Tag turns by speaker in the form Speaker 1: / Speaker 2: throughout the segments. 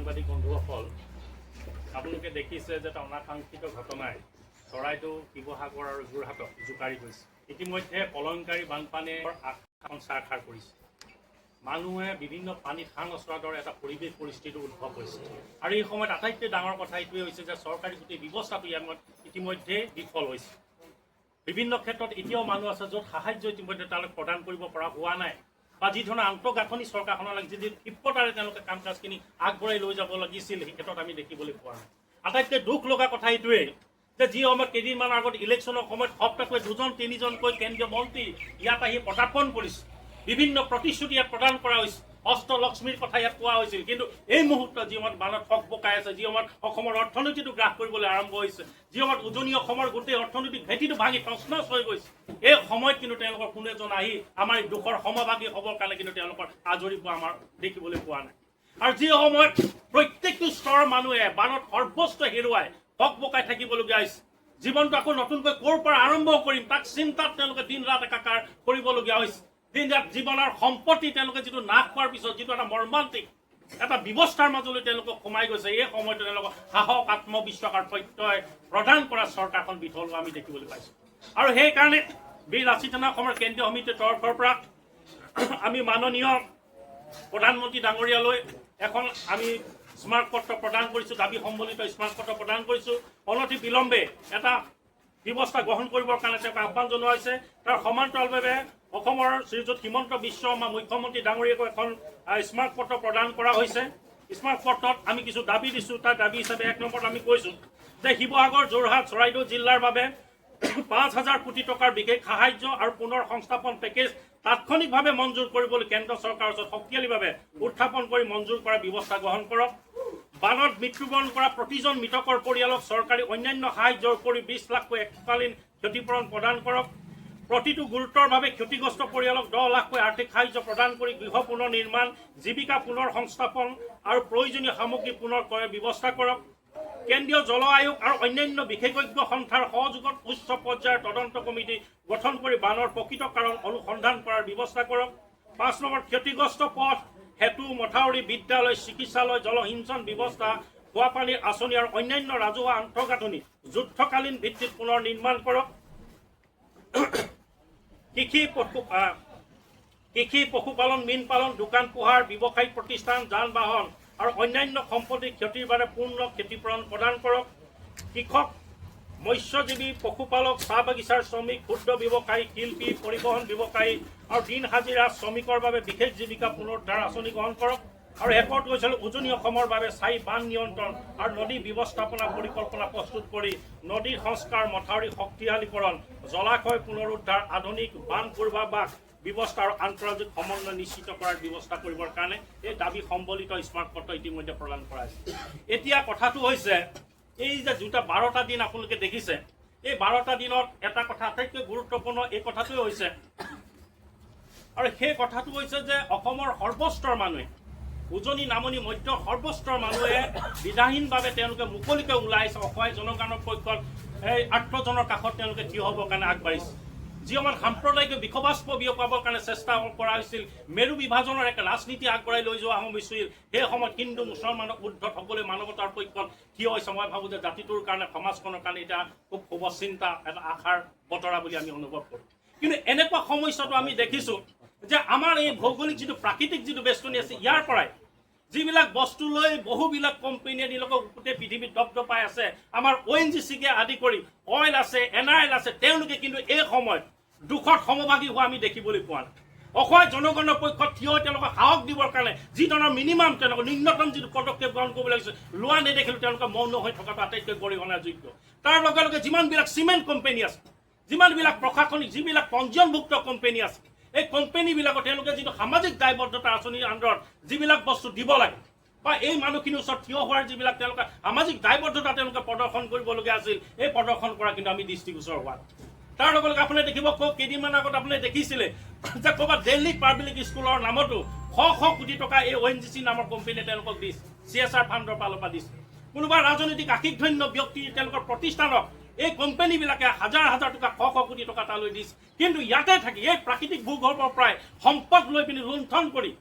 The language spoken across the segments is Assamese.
Speaker 1: সাংবাদিক বন্ধুসকল, আপোনালোকে দেখিছে যে এটা অনাকাংক্ষিত ঘটনাই চৰাইদেউ, শিৱসাগৰ আৰু যোৰহাটত জোকাৰি গৈছে। ইতিমধ্যে প্ৰলয়ংকাৰী বানপানীৰ চাৰখাৰ কৰিছে। মানুহে বিভিন্ন পানীত হাঁহ নচৰাৰ দৰে এটা পৰিৱেশ পৰিস্থিতিৰ উদ্ভৱ হৈছে। আৰু এই সময়ত আটাইতকৈ ডাঙৰ কথা এইটোৱে হৈছে যে চৰকাৰী গোটেই ব্যৱস্থাটো ইয়াত ইতিমধ্যে বিফল হৈছে। বিভিন্ন ক্ষেত্ৰত এতিয়াও মানুহ আছে য'ত সাহায্য ইতিমধ্যে তেওঁলোকে প্ৰদান কৰিব পৰা হোৱা নাই, বা যি ধৰণৰ আন্তঃগাঁথনি চৰকাৰখনলৈ যি ক্ষিপ্ৰতাৰে তেওঁলোকে কাম কাজখিনি আগবঢ়াই লৈ যাব লাগিছিল, সেই ক্ষেত্ৰত আমি দেখিবলৈ পোৱা নাই। আটাইতকৈ দুখ লগা কথা এইটোৱেই যে যি সময়ত কেইদিনমানৰ আগত ইলেকশ্যনৰ সময়ত সপ্তাহকৈ 2-3জনকৈ কেন্দ্ৰীয় মন্ত্ৰী ইয়াত আহি পদাৰ্পণ কৰিছে, বিভিন্ন প্ৰতিশ্ৰুতি ইয়াত প্ৰদান কৰা হৈছে, অষ্টলক্ষ্মীৰ কথা ইয়াত কোৱা হৈছিল। কিন্তু এই মুহূৰ্তত যি সময়ত বানত ঠগ পকাই আছে, যি সময়ত অসমৰ অৰ্থনীতিটো গ্ৰাস কৰিবলৈ আৰম্ভ হৈছে, যি সময়ত উজনি অসমৰ গোটেই অৰ্থনৈতিক ভেটিটো ভাঙি তছনছ হৈ গৈছে, এই সময়ত কিন্তু তেওঁলোকৰ কোনো এজন আহি আমাৰ এই দুখৰ সমভাগী হ'বৰ কাৰণে কিন্তু তেওঁলোকৰ আজৰি পোৱা আমাৰ দেখিবলৈ পোৱা নাই। আৰু যি সময়ত প্ৰত্যেকটো স্তৰৰ মানুহে বানত সৰ্বস্ব হেৰুৱাই ঠগ পকাই থাকিবলগীয়া হৈছে, জীৱনটো আকৌ নতুনকৈ ক'ৰ পৰা আৰম্ভ কৰিম তাক চিন্তাত তেওঁলোকে দিন ৰাত একাকাৰ কৰিবলগীয়া হৈছে। দিন ৰাত জীৱনৰ সম্পত্তি তেওঁলোকে যিটো নাশ হোৱাৰ পিছত যিটো এটা মৰ্মান্তিক এটা ব্যৱস্থাৰ মাজলৈ তেওঁলোকক সোমাই গৈছে, এই সময়তে তেওঁলোকক সাহস, আত্মবিশ্বাস আৰু প্ৰত্যয় প্ৰদান কৰা চৰকাৰখন বিফল হোৱা আমি দেখিবলৈ পাইছোঁ। আৰু সেইকাৰণে বীৰ লাচিত সেনা অসমৰ কেন্দ্ৰীয় সমিতিৰ তৰফৰ পৰা আমি মাননীয় প্ৰধানমন্ত্ৰী ডাঙৰীয়ালৈ এখন আমি স্মাৰকপত্ৰ প্ৰদান কৰিছোঁ, দাবী সম্বলিত স্মাৰকপত্ৰ প্ৰদান কৰিছোঁ। অনতি বিলম্বে এটা ব্যৱস্থা গ্ৰহণ কৰিবৰ কাৰণে তেওঁক আহ্বান জনোৱা হৈছে। তাৰ সমান্তৰালভাৱে অসমৰ শ্ৰীযুত হিমন্ত বিশ্ব শৰ্মা মুখ্যমন্ত্ৰী ডাঙৰীয়াকো এখন স্মাৰকপত্ৰ প্ৰদান কৰা হৈছে। স্মাৰকপত্ৰত আমি কিছু দাবী দিছোঁ। তাৰ দাবী হিচাপে 1 নম্বৰত আমি কৈছোঁ যে শিৱসাগৰ, যোৰহাট, চৰাইদেউ জিলাৰ বাবে 5,000 কোটি টকাৰ বিশেষ সাহায্য আৰু পুনৰ সংস্থাপন পেকেজ তাৎক্ষণিকভাৱে মঞ্জুৰ কৰিবলৈ কেন্দ্ৰ চৰকাৰৰ ওচৰত শক্তিশালীভাৱে উত্থাপন কৰি মঞ্জুৰ কৰাৰ ব্যৱস্থা গ্ৰহণ কৰক। বানত মৃত্যুবৰণ কৰা প্ৰতিজন মৃতকৰ পৰিয়ালক চৰকাৰী অন্যান্য সাহায্যৰ উপৰি 20 লাখকৈ এককালীন ক্ষতিপূৰণ প্ৰদান কৰক। প্ৰতিটো গুৰুতৰভাৱে ক্ষতিগ্ৰস্ত পৰিয়ালক 10 লাখকৈ আৰ্থিক সাহায্য প্ৰদান কৰি গৃহ পুনৰ নিৰ্মাণ, জীৱিকা পুনৰ সংস্থাপন আৰু প্ৰয়োজনীয় সামগ্ৰী পুনৰ ক্ৰয়ৰ ব্যৱস্থা কৰক। কেন্দ্ৰীয় জল আয়োগ আৰু অন্যান্য বিশেষজ্ঞ সন্থাৰ সহযোগত উচ্চ পৰ্যায়ৰ তদন্ত কমিটি গঠন কৰি বানৰ প্ৰকৃত কাৰণ অনুসন্ধান কৰাৰ ব্যৱস্থা কৰক। 5 নম্বৰ, ক্ষতিগ্ৰস্ত পথ, সেতু, মথাউৰি, বিদ্যালয়, চিকিৎসালয়, জলসিঞ্চন ব্যৱস্থা, খোৱাপানীৰ আঁচনি আৰু অন্যান্য ৰাজহুৱা আন্তঃগাঁথনি যুদ্ধকালীন ভিত্তিত পুনৰ নিৰ্মাণ কৰক। কৃষি, পশুপালন, মীন পালন, দোকান পোহাৰ, ব্যৱসায়িক প্ৰতিষ্ঠান, যান বাহন আৰু অন্যান্য সম্পত্তিৰ ক্ষতিৰ বাবে পূৰ্ণ ক্ষতিপূৰণ প্ৰদান কৰক। কৃষক, মৎস্যজীৱী, পশুপালক, চাহ বাগিচাৰ শ্ৰমিক, ক্ষুদ্ৰ ব্যৱসায়ী, শিল্পী, পৰিবহণ ব্যৱসায়ী আৰু দিন হাজিৰা শ্ৰমিকৰ বাবে বিশেষ জীৱিকা পুনৰুদ্ধাৰ আঁচনি গ্ৰহণ কৰক। আৰু শেষত কৈছিল উজনি অসমৰ বাবে স্থায়ী বান নিয়ন্ত্ৰণ আৰু নদী ব্যৱস্থাপনা পৰিকল্পনা প্ৰস্তুত কৰি নদীৰ সংস্কাৰ, মথাউৰি শক্তিশালীকৰণ, জলাশয় পুনৰুদ্ধাৰ, আধুনিক বান পূৰ্বাভাস ব্যৱস্থা আৰু আন্তঃৰাজ্যিক সমন্বয় নিশ্চিত কৰাৰ ব্যৱস্থা কৰিবৰ কাৰণে এই দাবী সম্বলিত স্মাৰকপত্ৰ ইতিমধ্যে প্ৰদান কৰা হৈছে। এতিয়া কথাটো হৈছে এই যে 12টা দিন আপোনালোকে দেখিছে, এই 12টা দিনত এটা কথা আটাইতকৈ গুৰুত্বপূৰ্ণ এই কথাটোৱে হৈছে, আৰু সেই কথাটো হৈছে যে অসমৰ সৰ্বস্তৰ মানুহে, উজনি নামনি মধ্য সৰ্বস্তৰ মানুহে বিধাহীনভাৱে তেওঁলোকে মুকলিকৈ ওলাইছে, অসহায় জনগণৰ পক্ষত এই আৰ্তজনৰ কাষত তেওঁলোকে থিয় হ'বৰ কাৰণে আগবাঢ়িছে। যি সময়ত সাম্প্ৰদায়িক বিষবাষ্প বিয়পাবৰ কাৰণে চেষ্টা কৰা হৈছিল, মেৰু বিভাজনৰ এক ৰাজনীতি আগবঢ়াই লৈ যোৱা হৈছিল, সেই সময়ত হিন্দু মুছলমানক উদ্ধত হ'বলৈ মানৱতাৰ পক্ষত থিয় হৈছে। মই ভাবোঁ যে জাতিটোৰ কাৰণে, সমাজখনৰ কাৰণে এতিয়া খুব শুভ চিন্তা, এটা আশাৰ বতৰা বুলি আমি অনুভৱ কৰোঁ। কিন্তু এনেকুৱা সমস্যাটো আমি দেখিছোঁ যে আমাৰ এই ভৌগোলিক যিটো প্ৰাকৃতিক যিটো বেষ্টনী আছে, ইয়াৰ পৰাই যিবিলাক বস্তু লৈ বহুবিলাক কোম্পানীয়ে নিলগত গোটেই পৃথিৱীত দপদপাই আছে, আমাৰ ONGCকে আদি কৰি অইল আছে, NRL আছে, তেওঁলোকে কিন্তু এই সময়ত দুখত সমভাগী হোৱা আমি দেখিবলৈ পোৱা নাই। অসহায় জনগণৰ পক্ষত থিয় হৈ তেওঁলোকক সাহস দিবৰ কাৰণে যি ধৰণৰ মিনিমাম তেওঁলোকৰ ন্যূনতম যিটো পদক্ষেপ গ্ৰহণ কৰিব লাগিছে, লোৱা নেদেখিলোঁ। তেওঁলোকে মৌন হৈ থকাটো আটাইতকৈ গৰিহণাৰ যোগ্য। তাৰ লগে লগে যিমানবিলাক চিমেণ্ট কোম্পানী আছে, যিমানবিলাক প্ৰশাসনিক, যিবিলাক পঞ্জীয়নভুক্ত কোম্পানী আছে, এই কোম্পানীবিলাকত তেওঁলোকে যিটো সামাজিক দায়বদ্ধতা আঁচনিৰ আণ্ডাৰত যিবিলাক বস্তু দিব লাগে, বা এই মানুহখিনিৰ ওচৰত থিয় হোৱাৰ যিবিলাক তেওঁলোকে সামাজিক দায়বদ্ধতা তেওঁলোকে প্ৰদৰ্শন কৰিবলগীয়া আছিল, এই প্ৰদৰ্শন কৰা কিন্তু আমি দৃষ্টিগোচৰ হোৱা। তাৰ লগে লগে আপুনি দেখিব, কেইদিনমান আগত আপুনি দেখিছিলে যে ক'ৰবাত দিল্লী পাব্লিক স্কুলৰ নামতো শ কোটি টকা এই ONGC নামৰ কোম্পানীয়ে তেওঁলোকক দিছে, CSR ফাণ্ডৰ ফালৰ পৰা দিছে। কোনোবা ৰাজনৈতিক আশিকধন্য ব্যক্তি তেওঁলোকৰ প্ৰতিষ্ঠানক এই কোম্পানীবিলাকে হাজাৰ হাজাৰ টকা, শ কোটি টকা তালৈ দিছে। কিন্তু ইয়াতে থাকি এই প্ৰাকৃতিক ভূগৰ্ভৰ পৰাই সম্পদ লৈ পিনি লুণ্ঠন কৰি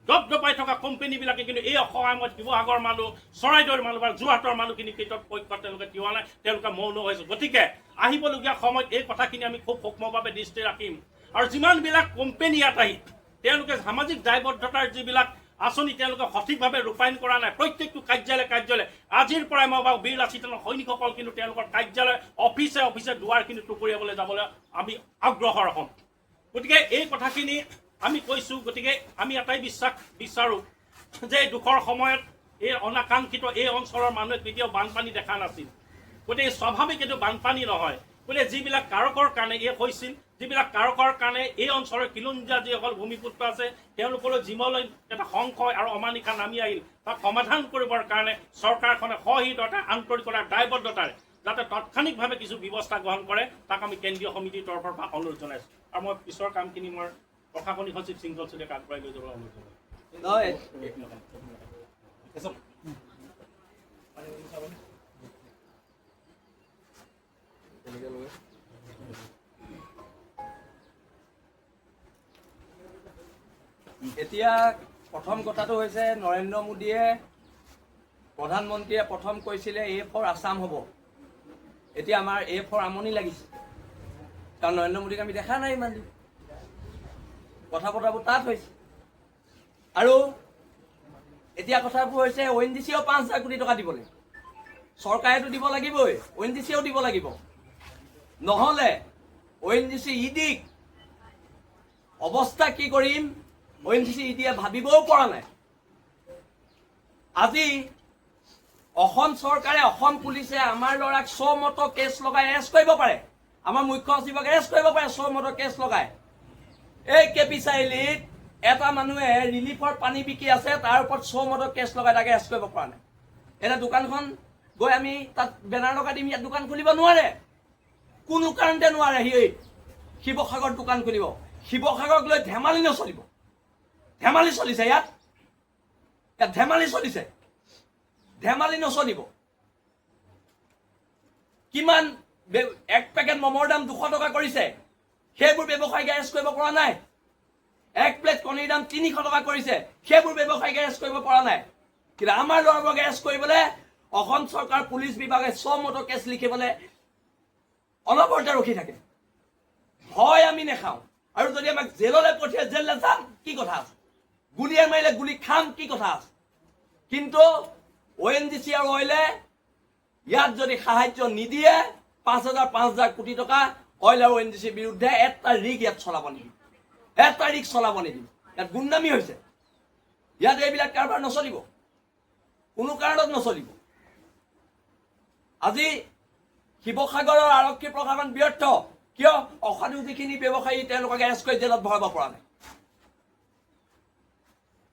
Speaker 1: দপদপাই থকা কোম্পানীবিলাকে কিন্তু এই অসময়ত শিৱসাগৰ মানুহ চৰাইদেউৰ মানুহ বা যোৰহাটৰ মানুহখিনি ক্ষেত্ৰত পক্ষত তেওঁলোকে তিওৱা নাই, তেওঁলোকে মৌন হৈছে। গতিকে আহিবলগীয়া সময়ত এই কথাখিনি আমি খুব সূক্ষ্মভাৱে দৃষ্টি ৰাখিম। আৰু যিমানবিলাক কোম্পানী ইয়াত আহি তেওঁলোকে সামাজিক দায়বদ্ধতাৰ যিবিলাক আঁচনি তেওঁলোকে সঠিকভাৱে ৰূপায়ণ কৰা নাই, প্ৰত্যেকটো কাৰ্যালয় আজিৰ পৰাই মই বাৰু বীৰ লাচিত সৈনিকসকল কিন্তু তেওঁলোকৰ কাৰ্যালয় অফিচে দুৱাৰ কিন্তু টুকুৰিয়াবলৈ যাবলৈ আমি আগ্ৰহৰ হ'ম। গতিকে এই কথাখিনি আমি কৈছোঁ। গতিকে আমি এটাই বিচাৰোঁ যে দুখৰ সময়ত এই অনাকাংক্ষিত এই অঞ্চলৰ মানুহে কেতিয়াও বানপানী দেখা নাছিল। গতিকে স্বাভাৱিক এইটো বানপানী নহয়। গতিকে যিবিলাক কাৰকৰ কাৰণে এই হৈছিল, যিবিলাক কাৰকৰ কাৰণে এই অঞ্চলৰ খিলঞ্জীয়া যিসকল ভূমিপুত্ৰ আছে তেওঁলোকলৈ জিমলৈ এটা সংশয় আৰু অমানিশা নামি আহিল, তাক সমাধান কৰিবৰ কাৰণে চৰকাৰখনে সহৃদয়তা আন্তৰিকতাৰ দায়বদ্ধতাৰে যাতে তাৎক্ষণিকভাৱে কিছু ব্যৱস্থা গ্ৰহণ কৰে তাক আমি কেন্দ্ৰীয় সমিতিৰ তৰফৰ পৰা অনুৰোধ জনাইছোঁ। আৰু মই পিছৰ কামখিনি মই প্ৰশাসনিক সচিব সিংহল চলিয়াক আগবঢ়াই লৈ যাবলৈ অনুৰোধ জনাইছোঁ।
Speaker 2: এতিয়া প্ৰথম কথাটো হৈছে নৰেন্দ্ৰ মোদীয়ে প্ৰধানমন্ত্ৰীয়ে প্ৰথম কৈছিলে এ ফৰ আছাম হ'ব। এতিয়া আমাৰ এ ফৰ আমনি লাগিছে, কাৰণ নৰেন্দ্ৰ মোদীক আমি দেখা নাই ইমান দিন, কথা বতৰাবোৰ তাত হৈছে। আৰু এতিয়া কথাবোৰ হৈছে ONGCও 5,000 কোটি টকা দিব লাগিব, চৰকাৰেতো দিব লাগিবই, ONGCও দিব লাগিব। নহ'লে ONGC ইডিক অৱস্থা কি কৰিম ONGC ইডিয়ে ভাবিবও পৰা নাই। আজি অসম চৰকাৰে, অসম পুলিচে আমাৰ ল'ৰাক চমত কেছ লগাই এৰেষ্ট কৰিব পাৰে, আমাৰ মুখ্য সচিবক এৰেষ্ট কৰিব পাৰে চমত কেছ লগাই। এই কেপি চাৰিআলিত এটা মানুহে ৰিলিফৰ পানী বিকি আছে, তাৰ ওপৰত চমত কেছ লগাই তাকে এৰেষ্ট কৰিব পৰা নাই। এতিয়া দোকানখন গৈ আমি তাত বেনাৰ লগাই দিম, ইয়াত দোকান খুলিব নোৱাৰে, কোনো কাৰণতে নোৱাৰে। সি শিৱসাগৰত দোকান খুলিব, শিৱসাগৰক লৈ ধেমালি নচলিব। ধেমালি চলিছে ইয়াত ধেমালি চলিছে, ধেমালি নচলিব। কিমান এক পেকেট মমৰ দাম 200 টকা কৰিছে, সেইবোৰ ব্যৱসায়ীক এৰেষ্ট কৰিব পৰা নাই। এক প্লেট কণীৰ দাম 300 টকা কৰিছে, সেইবোৰ ব্যৱসায়ীক এৰেষ্ট কৰিব পৰা নাই। কিন্তু আমাৰ ল'ৰাবোৰক এৰেষ্ট কৰিবলৈ অসম চৰকাৰ পুলিচ বিভাগে চমত কেছ লিখিবলৈ অনবৰতে ৰখি থাকে। ভয় আমি নেখাওঁ, আৰু যদি আমাক জেললৈ পঠিয়াই জেললৈ যাম কি কথা আছে, গুলিয়াই মাৰিলে গুলি খাম কি কথা আছে। কিন্তু ONGC আৰু অইলে ইয়াত যদি সাহায্য নিদিয়ে 5,000 কোটি টকা অইল আৰু ONGCৰ বিৰুদ্ধে এটা ৰিগ ইয়াত চলাব নিদিম, এটা ৰিগ চলাব নিদিম। ইয়াত গুণ্ডামি হৈছে, ইয়াত এইবিলাক কাৰবাৰ নচলিব, কোনো কাৰণত নচলিব। আজি শিৱসাগৰৰ আৰক্ষী প্ৰশাসন ব্যৰ্থ, কিয়? অসাধু যিখিনি ব্যৱসায়ী তেওঁলোকক এৰেষ্ট কৰি জেলত ভৰাব পৰা নাই।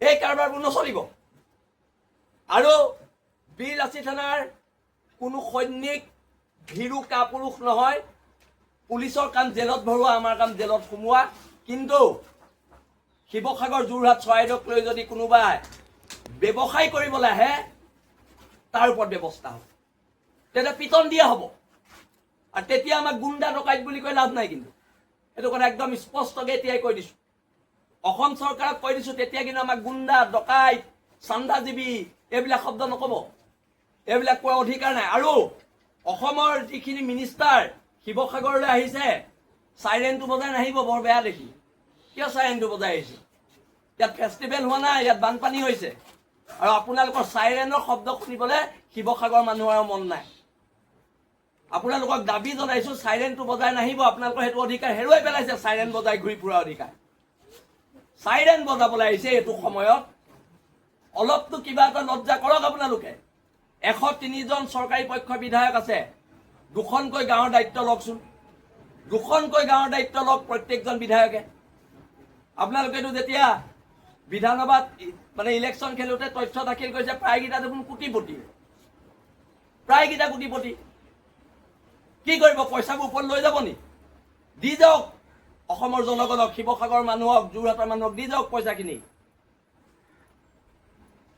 Speaker 2: এই কাৰবাৰবোৰ নচলিব। আৰু বীৰ লাচিত থানাৰ কোনো সৈনিক ভীৰু কাপুৰুষ নহয়। পুলিচৰ কাম জেলত ভৰোৱা, আমাৰ কাম জেলত সোমোৱা। কিন্তু শিৱসাগৰ, যোৰহাট, চৰাইদেউক লৈ যদি কোনোবাই ব্যৱসায় কৰিবলৈ আহে তাৰ ওপৰত ব্যৱস্থা হ'ব, তেতিয়া পিটন দিয়া হ'ব। আৰু তেতিয়া আমাক গুণ্ডা ডকাইত বুলি কৈ লাভ নাই। কিন্তু এইটো কথা একদম স্পষ্টকৈ এতিয়াই কৈ দিছোঁ, অসম চৰকাৰক কৈ দিছোঁ। তেতিয়া কিন্তু আমাক গুণ্ডা ডকাইত চান্দাজীৱী এইবিলাক শব্দ নক'ব, এইবিলাক কোৱাৰ অধিকাৰ নাই। আৰু অসমৰ যিখিনি মিনিষ্টাৰ শিৱসাগৰলৈ আহিছে, চাইৰেনটো বজাই নাহিব, বৰ বেয়া দেখি। কিয় চাইৰেনটো বজাই আহিছে? ইয়াত ফেষ্টিভেল হোৱা নাই, ইয়াত বানপানী হৈছে। আৰু আপোনালোকৰ চাইৰেনৰ শব্দ শুনিবলৈ শিৱসাগৰ মানুহৰ মন নাই। আপোনালোকক দাবী জনাইছোঁ, চাইৰেনটো বজাই নাহিব, আপোনালোকৰ সেইটো অধিকাৰ হেৰুৱাই পেলাইছে। চাইৰেন বজাই ঘূৰি ফুৰা অধিকাৰ, চাইৰেন বজাবলৈ আহিছে এইটো সময়ত। অলপতো কিবা এটা লজ্জা কৰক আপোনালোকে। 103জন চৰকাৰী পক্ষৰ বিধায়ক আছে, 2খনকৈ গাঁৱৰ দায়িত্ব লওকচোন, 2খনকৈ গাঁৱৰ দায়িত্ব লওক প্ৰত্যেকজন বিধায়কে। আপোনালোকেতো যেতিয়া বিধানসভাত মানে ইলেকশ্যন খেলোতে তথ্য দাখিল কৰিছে, প্ৰায়কেইটা দেখোন কোটিপতি, প্ৰায়কেইটা কোটিপতি। কি কৰিব? পইচাবোৰ ওপৰত লৈ যাব নি? দি যাওক অসমৰ জনগণক, শিৱসাগৰ মানুহক, যোৰহাটৰ মানুহক দি যাওক পইচাখিনি।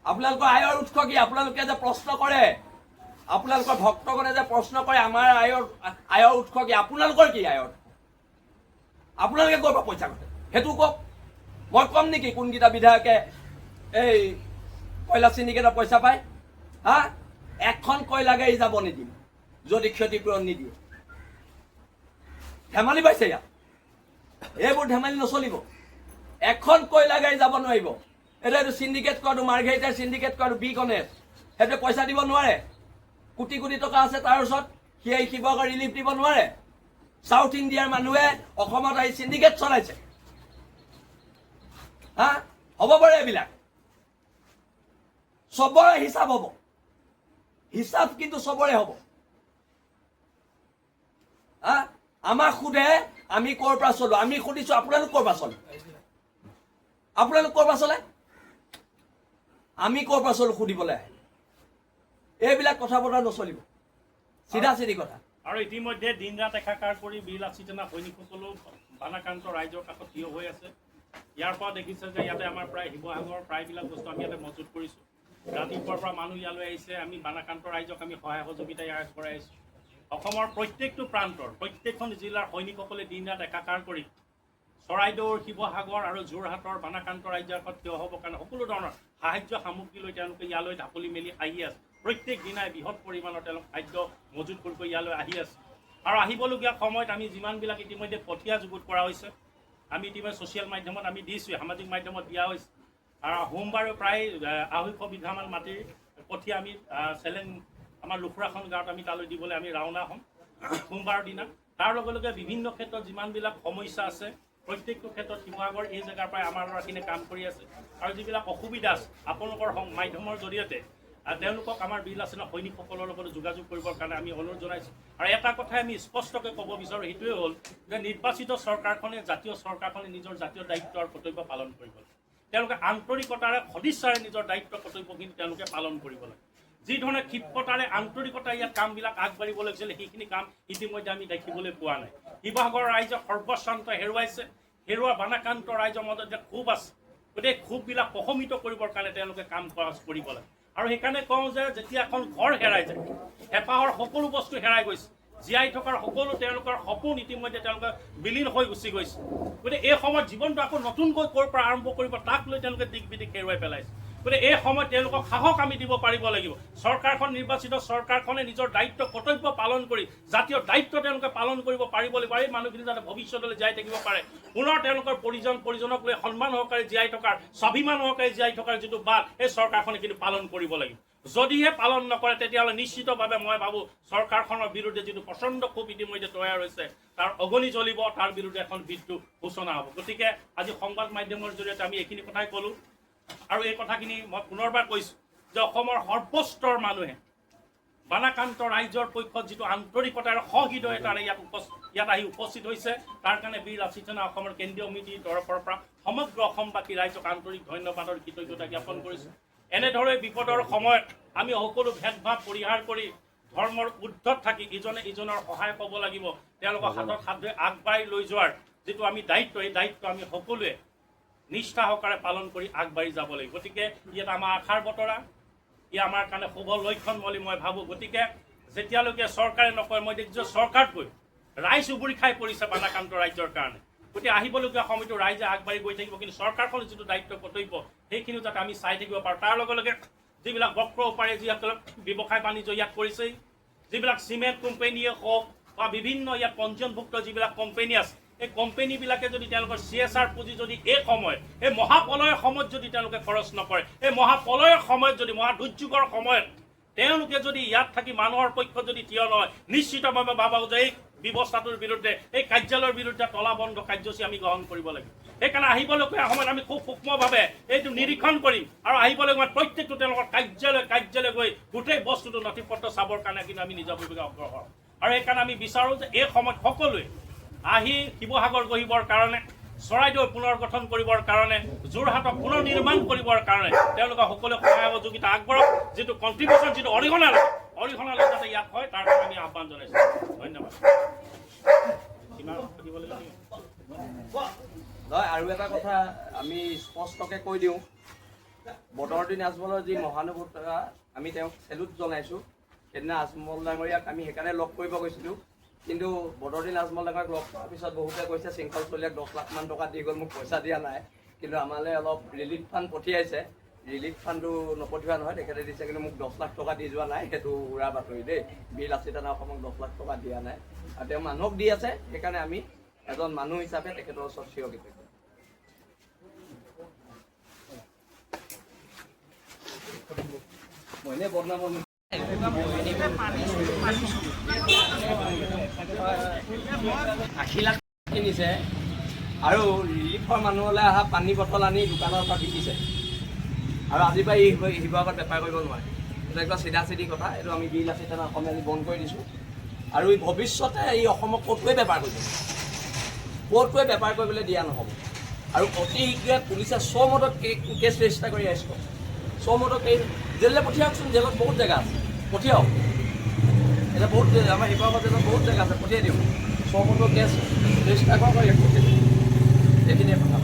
Speaker 2: আপোনালোকৰ আয়ৰ উৎস কি? আপোনালোকে যে প্ৰশ্ন কৰে, আপোনালোকৰ ভক্তগণে যে প্ৰশ্ন কৰে আমাৰ আয়ৰ উৎস কি? আপোনালোকৰ কি আয়ৰ? আপোনালোকে ক'ৰ পৰা পইচা ঘটে সেইটো কওক। মই কম নেকি কোনকেইটা বিধায়কে এই কয়লা চিণ্ডিকেটৰ পইচা পায় হা এখন কয়লা গাড়ী যাব নিদিম যদি ক্ষতিপূৰণ নিদিয়ে ধেমালি পাইছে ইয়াত এইবোৰ ধেমালি নচলিব এখন কয়লা গাড়ী যাব নোৱাৰিব এইটো চিণ্ডিকেট কৰাটো মাৰ্ঘেৰিটাৰ চিণ্ডিকেট কৰাটো বি গণেশ সেইটোৱে পইচা দিব নোৱাৰে কোটি কোটি টকা আছে তাৰ ওচৰত সি শিৱসাগৰ ৰিলিফ দিব নোৱাৰে সাউথ ইণ্ডিয়াৰ মানুহে অসমত আহি চিণ্ডিকেট চলাইছে হা হ'ব পাৰে এইবিলাক চবৰে হিচাপ হ'ব হিচাপ কিন্তু চবৰে হ'ব হা আমাক সোধে আমি ক'ৰ পৰা চলো আমি সুধিছো আপোনালোক ক'ৰ পৰা চলে আপোনালোক ক'ৰ পৰা চলে আমি ক'ৰ পৰা চলো সুধিবলৈ আহে এইবিলাক কথা বতৰা নচলিব চিধা চিধি কথা
Speaker 1: আৰু ইতিমধ্যে দিন ৰাত একাকাৰ কৰি বীৰ লাচিত সৈনিকসকলেও বানাক্ৰান্ত ৰাইজৰ কাষত থিয় হৈ আছে ইয়াৰ পৰা দেখিছে যে ইয়াতে আমাৰ প্ৰায় শিৱসাগৰৰ প্ৰায়বিলাক বস্তু আমি ইয়াতে মজুত কৰিছোঁ ৰাতিপুৱাৰ পৰা মানুহ ইয়ালৈ আহিছে আমি বানাক্ৰান্ত ৰাইজক আমি সহায় সহযোগিতা ইয়াৰ কৰাই আছোঁ অসমৰ প্ৰত্যেকটো প্ৰান্তৰ প্ৰত্যেকখন জিলাৰ সৈনিকসকলে দিন ৰাত একাকাৰ কৰি চৰাইদেউৰ শিৱসাগৰ আৰু যোৰহাটৰ বানাক্ৰান্ত ৰাইজৰ কাষত থিয় হ'বৰ কাৰণে সকলো ধৰণৰ সাহায্য সামগ্ৰী লৈ তেওঁলোকে ইয়ালৈ ঢাপলি মেলি আহি আছে প্ৰত্যেক দিনাই বৃহৎ পৰিমাণৰ তেওঁলোক খাদ্য মজুত কৰি ইয়ালৈ আহি আছে আৰু আহিবলগীয়া সময়ত আমি যিমানবিলাক ইতিমধ্যে কঠীয়া যুগুত কৰা হৈছে আমি ইতিমধ্যে ছ'চিয়েল মাধ্যমত আমি দিছোঁ সামাজিক মাধ্যমত দিয়া হৈছে আৰু সোমবাৰে প্ৰায় 250 বিঘামান মাটিৰ কঠীয়া আমি চেলেং আমাৰ লুখুৰাখন গাঁৱত আমি তালৈ দিবলৈ আমি ৰাওনা হ'ম সোমবাৰৰ দিনা তাৰ লগে লগে বিভিন্ন ক্ষেত্ৰত যিমানবিলাক সমস্যা আছে প্ৰত্যেকটো ক্ষেত্ৰত শিৱসাগৰ এই জেগাৰ পৰাই আমাৰ ল'ৰাখিনিয়ে কাম কৰি আছে আৰু যিবিলাক অসুবিধা আছে আপোনালোকৰ মাধ্যমৰ জৰিয়তে তেওঁলোকক আমাৰ বীৰ লাচিত সৈনিকসকলৰ লগত যোগাযোগ কৰিবৰ কাৰণে আমি অনুৰোধ জনাইছোঁ আৰু এটা কথাই আমি স্পষ্টকৈ ক'ব বিচাৰোঁ সেইটোৱে হ'ল যে নিৰ্বাচিত চৰকাৰখনে জাতীয় চৰকাৰখনে নিজৰ জাতীয় দায়িত্ব আৰু কৰ্তব্য পালন কৰিব লাগে তেওঁলোকে আন্তৰিকতাৰে সদিচ্ছাৰে নিজৰ দায়িত্ব কৰ্তব্যখিনি তেওঁলোকে পালন কৰিব লাগে যি ধৰণে ক্ষিপ্ৰতাৰে আন্তৰিকতাৰে ইয়াত কামবিলাক আগবাঢ়িব লাগিছিলে সেইখিনি কাম ইতিমধ্যে আমি দেখিবলৈ পোৱা নাই শিৱসাগৰৰ ৰাইজে সৰ্বশ্ৰান্ত হেৰুৱাইছে হেৰুৱা বানাক্ৰান্ত ৰাইজৰ মাজত যে ক্ষোভ আছে গতিকে ক্ষোভবিলাক প্ৰশমিত কৰিবৰ কাৰণে তেওঁলোকে কাম কৰিব লাগে আৰু সেইকাৰণে কওঁ যে যেতিয়া এখন ঘৰ হেৰাই যায় হেঁপাহৰ সকলো বস্তু হেৰাই গৈছে জীয়াই থকাৰ সকলো তেওঁলোকৰ সপোন ইতিমধ্যে তেওঁলোকে বিলীন হৈ গুচি গৈছে গতিকে এই সময়ত জীৱনটো আকৌ নতুনকৈ ক'ৰ পৰা আৰম্ভ কৰিব তাক লৈ তেওঁলোকে দিক বিদিক হেৰুৱাই পেলাইছে গতিকে এই সময়ত তেওঁলোকক সাহস আমি দিব পাৰিব লাগিব চৰকাৰখন নিৰ্বাচিত চৰকাৰখনে নিজৰ দায়িত্ব কৰ্তব্য পালন কৰি জাতীয় দায়িত্ব তেওঁলোকে পালন কৰিব পাৰিব লাগিব এই মানুহখিনি যাতে ভৱিষ্যতলৈ জীয়াই থাকিব পাৰে পুনৰ তেওঁলোকৰ পৰিজনক লৈ সন্মান সহকাৰে জীয়াই থকাৰ স্বাভিমান সহকাৰে জীয়াই থকাৰ যিটো বাট এই চৰকাৰখনে কিন্তু পালন কৰিব লাগিব যদিহে পালন নকৰে তেতিয়াহ'লে নিশ্চিতভাৱে মই ভাবোঁ চৰকাৰখনৰ বিৰুদ্ধে যিটো প্ৰচণ্ড ক্ষোভ ইতিমধ্যে তৈয়াৰ হৈছে তাৰ অগনি জ্বলিব তাৰ বিৰুদ্ধে এখন বিদ্ৰোহ সূচনা হ'ব গতিকে আজি সংবাদ মাধ্যমৰ জৰিয়তে আমি এইখিনি কথাই ক'লোঁ আৰু এই কথাখিনি মই পুনৰবাৰ কৈছোঁ যে অসমৰ সৰ্বস্তৰ মানুহে বানাক্ৰান্ত ৰাইজৰ পক্ষত যিটো আন্তৰিকতাৰ সহৃদয়তাৰে ইয়াত আহি উপস্থিত হৈছে তাৰ কাৰণে বীৰ লাচিত অসমৰ কেন্দ্ৰীয় সমিতিৰ তৰফৰ পৰা সমগ্ৰ অসমবাসী ৰাইজক আন্তৰিক ধন্যবাদৰ কৃতজ্ঞতা জ্ঞাপন কৰিছোঁ এনেদৰে বিপদৰ সময়ত আমি সকলো ভেদভাৱ পৰিহাৰ কৰি ধৰ্মৰ ঊৰ্ধত থাকি ইজনে ইজনৰ সহায় পাব লাগিব তেওঁলোকক হাতত হাত ধৰি আগবাঢ়ি লৈ যোৱাৰ যিটো আমি দায়িত্ব এই দায়িত্ব আমি সকলোৱে নিষ্ঠা সহকাৰে পালন কৰি আগবাঢ়ি যাব লাগিব গতিকে ইয়াত আমাৰ আশাৰ বতৰা ই আমাৰ কাৰণে শুভ লক্ষণ বুলি মই ভাবোঁ গতিকে যেতিয়ালৈকে চৰকাৰে নকয় মই দেখিছোঁ চৰকাৰতকৈ ৰাইজ উবুৰি খাই পৰিছে বানাক্ৰান্ত ৰাইজৰ কাৰণে গতিকে আহিবলগীয়া সময়তো ৰাইজে আগবাঢ়ি গৈ থাকিব কিন্তু চৰকাৰখনৰ যিটো দায়িত্ব কৰ্তব্য সেইখিনিও যাতে আমি চাই থাকিব পাৰোঁ তাৰ লগে লগে যিবিলাক বক্ৰ উপাৰে যিসকলে ব্যৱসায় বাণিজ্য ইয়াত কৰিছে যিবিলাক চিমেণ্ট কোম্পানীয়ে হওক বা বিভিন্ন ইয়াত পঞ্জীয়নভুক্ত যিবিলাক কোম্পানী আছে এই কোম্পানীবিলাকে যদি তেওঁলোকৰ CSR পুঁজি যদি এই সময়ত এই মহাপ্ৰলয়ৰ সময়ত যদি তেওঁলোকে খৰচ নকৰে এই মহাপ্ৰলয়ৰ সময়ত যদি মহাদুৰ্যোগৰ সময়ত তেওঁলোকে যদি ইয়াত থাকি মানুহৰ পক্ষত যদি থিয় নহয় নিশ্চিতভাৱে ভাবোঁ যে এই ব্যৱস্থাটোৰ বিৰুদ্ধে এই কাৰ্যালয়ৰ বিৰুদ্ধে তলাবন্ধ কাৰ্যসূচী আমি গ্ৰহণ কৰিব লাগিব সেইকাৰণে আহিবলগীয়া সময়ত আমি খুব সূক্ষ্মভাৱে এইটো নিৰীক্ষণ কৰিম আৰু আহিবলগীয়া প্ৰত্যেকটো তেওঁলোকৰ কাৰ্যালয় গৈ গোটেই বস্তুটো নথি পত্ৰ চাবৰ কাৰণে কিন্তু আমি নিজাববীয়াকৈ অগ্ৰসৰ আৰু সেইকাৰণে আমি বিচাৰোঁ যে এই সময়ত সকলোৱে আহি শিৱসাগৰ গঢ়িবৰ কাৰণে চৰাইদেউ পুনৰ গঠন কৰিবৰ কাৰণে যোৰহাটক পুনৰ নিৰ্মাণ কৰিবৰ কাৰণে তেওঁলোকে সকলোৱে সহায় সহযোগিতা আগবঢ়াওক যিটো কণ্ট্ৰিবিউশ্যন যিটো অৰিহণা যাতে ইয়াত হয় তাৰ কাৰণে আমি আহ্বান জনাইছোঁ ধন্যবাদ
Speaker 2: নহয় আৰু এটা কথা আমি স্পষ্টকৈ কৈ দিওঁ বদৰুদ্দিন আজমলৰ যি মহানুভৱতা আমি তেওঁক চেলুট জনাইছোঁ সেইদিনা আজমল ডাঙৰীয়াক আমি সেইকাৰণে লগ কৰিব গৈছিলোঁ কিন্তু বদৰুদ্দিন আজমল ডাঙৰীয়াক লগ পোৱাৰ পিছত বহুতে কৈছে শৃংখল চলিয়াক 10 লাখ মান টকা দি গ'ল মোক পইচা দিয়া নাই কিন্তু আমালৈ অলপ ৰিলিফ ফাণ্ড পঠিয়াইছে ৰিলিফ ফাণ্ডটো নপঠিওৱা নহয়, তেখেতে দিছে, কিন্তু মোক 10 লাখ টকা দি যোৱা নাই, সেইটো উৰা বাতৰি দেই। বীৰ লাচিত থানা অসমক 10 লাখ টকা দিয়া নাই, আৰু তেওঁ মানুহক দি আছে, সেইকাৰণে আমি এজন মানুহ হিচাপে তেখেতৰ ওচৰত চিৰকৃতজ্ঞ। মইনে বদনাম আশী লাখ কিনিছে আৰু ৰিলিফৰ মানুহলৈ অহা পানী বটল আনি দোকানৰ পৰা বিকিছে, আৰু আজিৰ পৰা শিৱসাগৰত বেপাৰ কৰিব নোৱাৰে। এইটো একদম চিধা চিধি কথা। এইটো আমি বীৰ লাচিত থানা অসমে আজি বন্ধ কৰি দিছোঁ, আৰু এই ভৱিষ্যতে এই অসমক ক'তোৱে বেপাৰ কৰিব, ক'তোৱে বেপাৰ কৰিবলৈ দিয়া নহ'ব। আৰু অতি শীঘ্ৰে পুলিচে চৌমদত কেছ ৰেজিষ্টাৰ কৰি আহিছোঁ, চৌমদত জেললৈ পঠিয়াওকচোন, জেলত বহুত জেগা আছে, পঠিয়াওক। এতিয়া বহুত আমাৰ শিৱসাগৰ জেলত বহুত জেগা আছে, পঠিয়াই দিওঁ। চৌমদত কেছ ৰেজিষ্টাৰ কৰি পঠিয়াই দিওঁ। এইখিনিয়ে কথা।